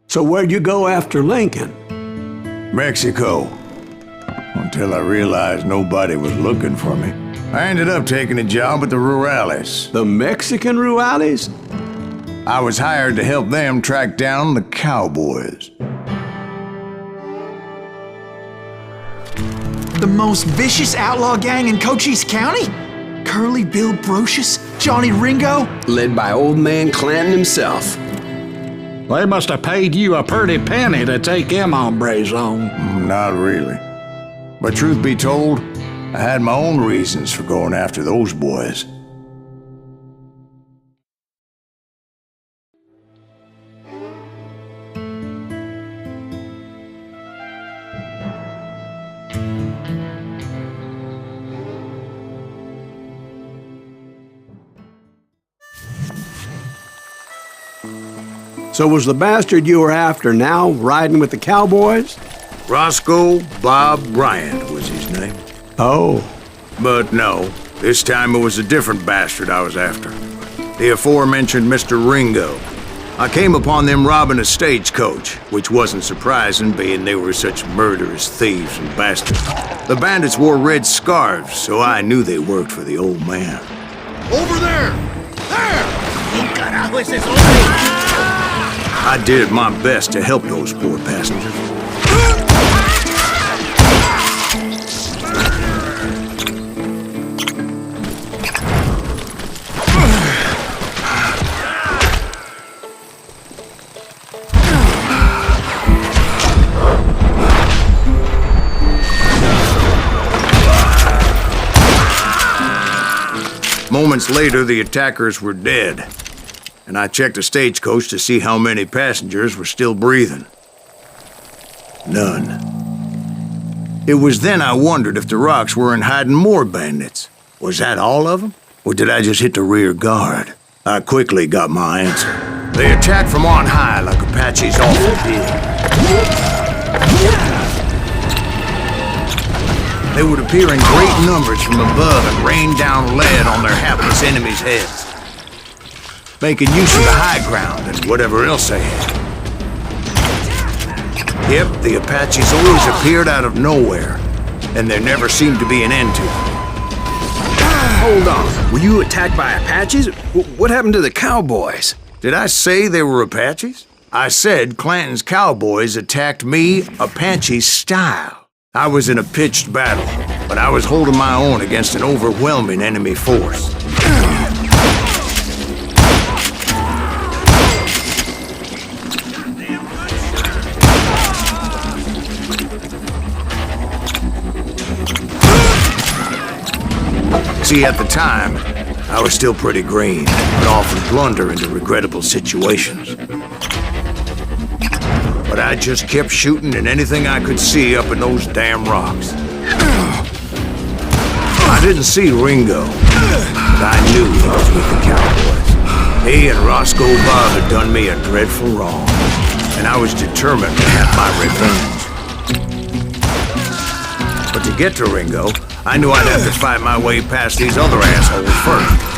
So where'd you go after Lincoln? Mexico. Until I realized nobody was looking for me. I ended up taking a job at the Rurales. The Mexican Rurales? I was hired to help them track down the cowboys. The most vicious outlaw gang in Cochise County? Curly Bill Brocious? Johnny Ringo? Led by old man Clanton himself. They must have paid you a pretty penny to take them hombres on. Not really. But truth be told, I had my own reasons for going after those boys. So was the bastard you were after now riding with the cowboys? Roscoe Bob Bryant was his name. Oh. But no, this time it was a different bastard I was after. The aforementioned Mr. Ringo. I came upon them robbing a stagecoach, which wasn't surprising, being they were such murderous thieves and bastards. The bandits wore red scarves, so I knew they worked for the old man. Over there! There! I did my best to help those poor passengers. Moments later, the attackers were dead, and I checked the stagecoach to see how many passengers were still breathing. None. It was then I wondered if the rocks weren't hiding more bandits. Was that all of them? Or did I just hit the rear guard? I quickly got my answer. They attacked from on high like Apaches often did. They would appear in great numbers from above and rain down lead on their hapless enemies' heads, making use of the high ground and whatever else they had. Yep, the Apaches always appeared out of nowhere, and there never seemed to be an end to it. Hold on, were you attacked by Apaches? What happened to the cowboys? Did I say they were Apaches? I said Clanton's cowboys attacked me Apache style. I was in a pitched battle, but I was holding my own against an overwhelming enemy force. See, at the time, I was still pretty green, but often blunder into regrettable situations. But I just kept shooting at anything I could see up in those damn rocks. I didn't see Ringo, but I knew he was with the cowboys. He and Roscoe Bob had done me a dreadful wrong, and I was determined to have my revenge. But to get to Ringo, I knew I'd have to fight my way past these other assholes first.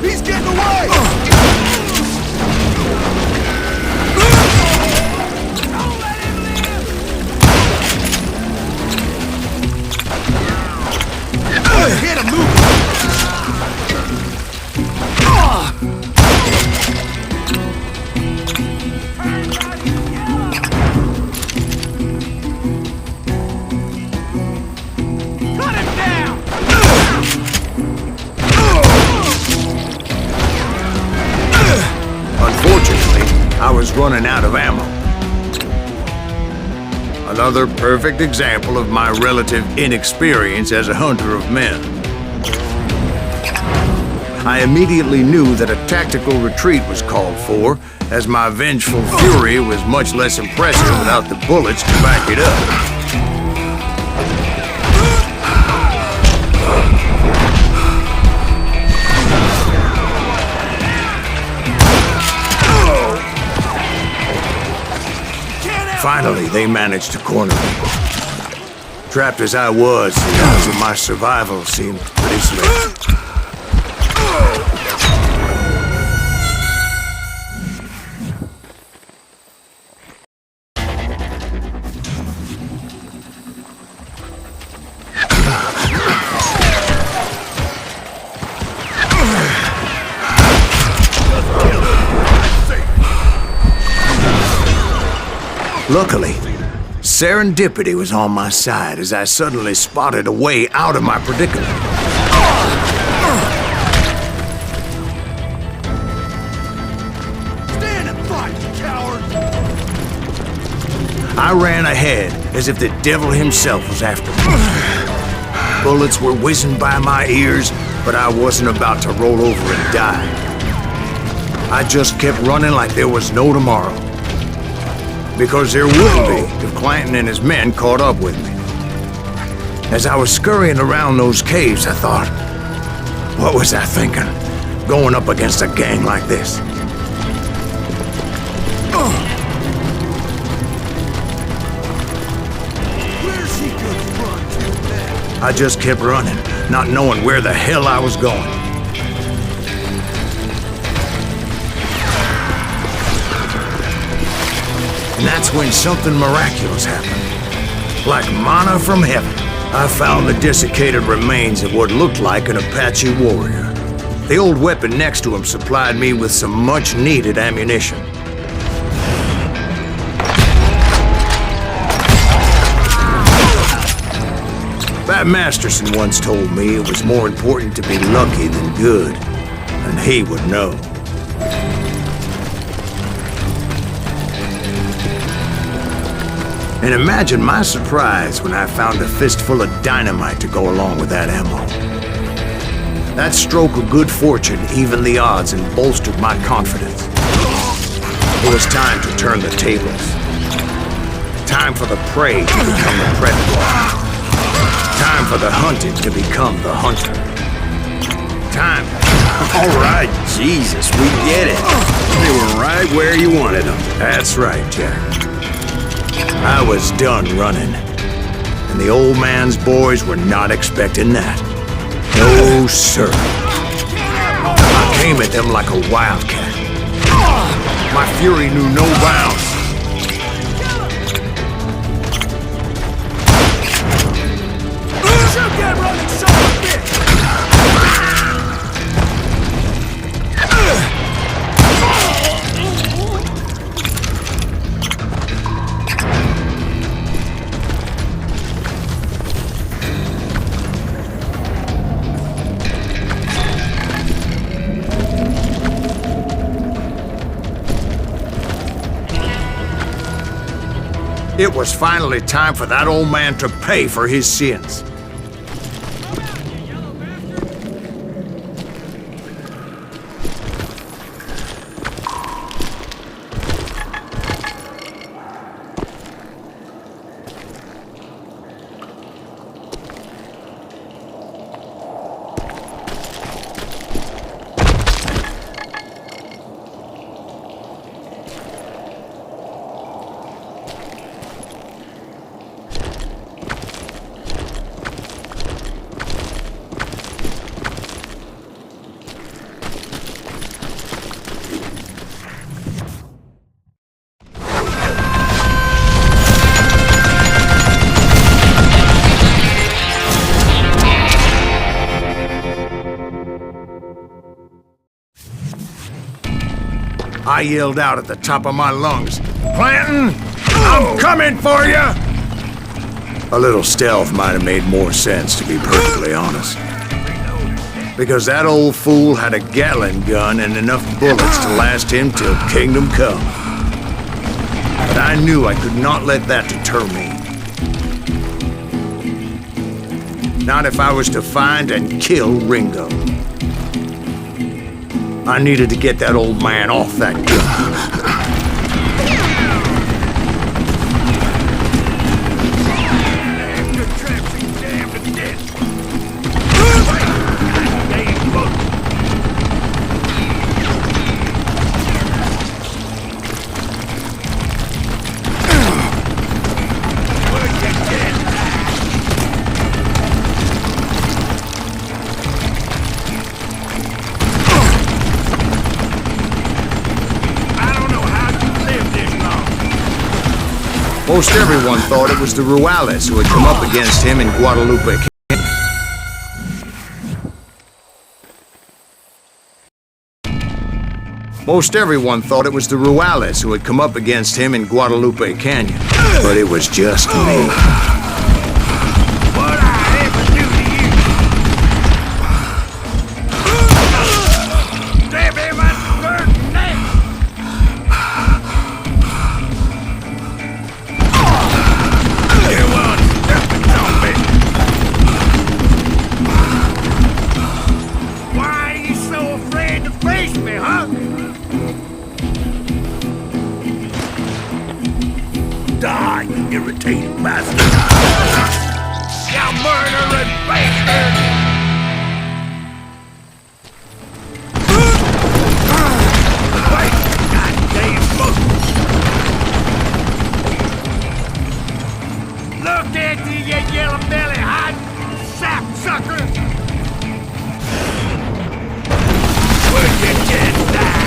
He's getting away! Hit him, move! Cut him down! Unfortunately, I was running out of ammo. Another perfect example of my relative inexperience as a hunter of men. I immediately knew that a tactical retreat was called for, as my vengeful fury was much less impressive without the bullets to back it up. Finally, they managed to corner me. Trapped as I was, the odds of my survival seemed pretty slim. Luckily, serendipity was on my side as I suddenly spotted a way out of my predicament. Stand and fight, you coward! I ran ahead as if the devil himself was after me. Bullets were whizzing by my ears, but I wasn't about to roll over and die. I just kept running like there was no tomorrow. Because there wouldn't be if Clanton and his men caught up with me. As I was scurrying around those caves, I thought, what was I thinking, going up against a gang like this? Where's he gonna run to, man? I just kept running, not knowing where the hell I was going. And that's when something miraculous happened. Like manna from heaven, I found the desiccated remains of what looked like an Apache warrior. The old weapon next to him supplied me with some much-needed ammunition. Bat Masterson once told me it was more important to be lucky than good, and he would know. And imagine my surprise when I found a fistful of dynamite to go along with that ammo. That stroke of good fortune evened the odds and bolstered my confidence. It was time to turn the tables. Time for the prey to become the predator. Time for the hunted to become the hunter. Time. All right, Jesus, we get it. They were right where you wanted them. That's right, Jack. I was done running, and the old man's boys were not expecting that. No, sir. I came at them like a wildcat. My fury knew no bounds. Shoot that running son of a bitch! It was finally time for that old man to pay for his sins. I yelled out at the top of my lungs, "Clanton, I'm coming for you!" A little stealth might have made more sense, to be perfectly honest. Because that old fool had a Gatling gun and enough bullets to last him till Kingdom Come. But I knew I could not let that deter me. Not if I was to find and kill Ringo. I needed to get that old man off that gun. Most everyone thought it was the Ruales who had come up against him in Guadalupe Canyon. Most everyone thought it was the Ruales who had come up against him in Guadalupe Canyon. But it was just me. What I ever do to you? Stab him at the bird neck! Die, you irritating bastard! You murdering bastard! Wait, goddamn book! Look at you, you yellow belly hot sap sucker! Would you just die?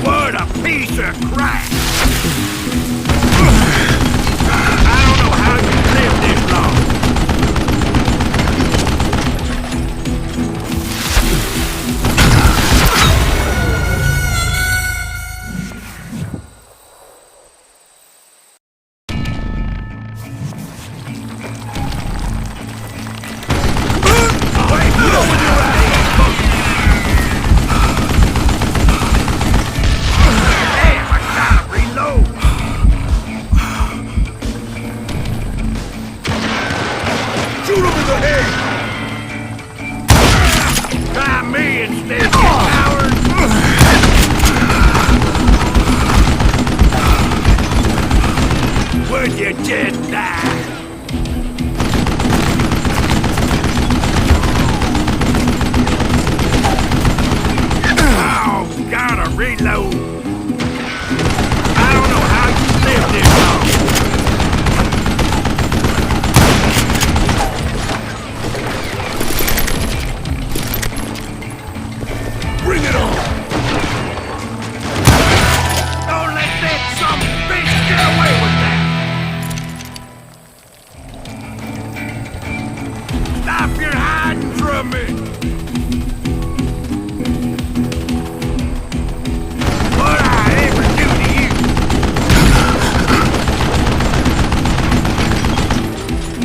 What a piece of crap! I don't know how you lived this long. Wait, go with your ass! Shoot him in the head! Try me instead, you coward! Would you just die? Oh, gotta reload! I don't know how you lived this long. Bring it on! Don't let that some bitch get away with that! Stop your hiding from me! What I ever do to you?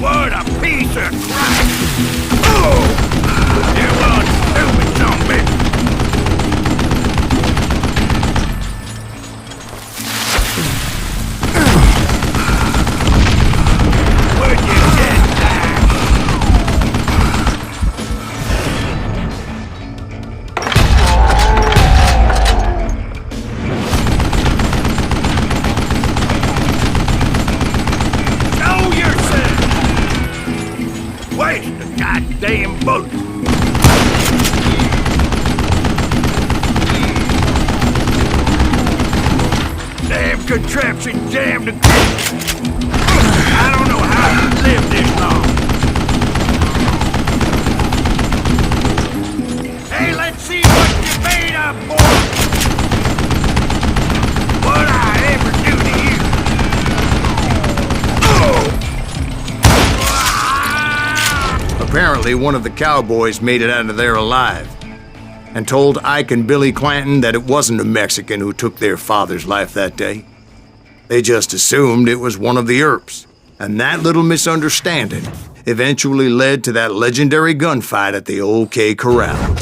What a piece of crap! Oh! You one stupid son of a bitch! Waste the goddamn bullet! Damn contraption jammed to death! I don't know how you lived this long! Hey, let's see what you made of, boy! What I ever do to you? Apparently, one of the cowboys made it out of there alive and told Ike and Billy Clanton that it wasn't a Mexican who took their father's life that day. They just assumed it was one of the Earps, and that little misunderstanding eventually led to that legendary gunfight at the OK Corral.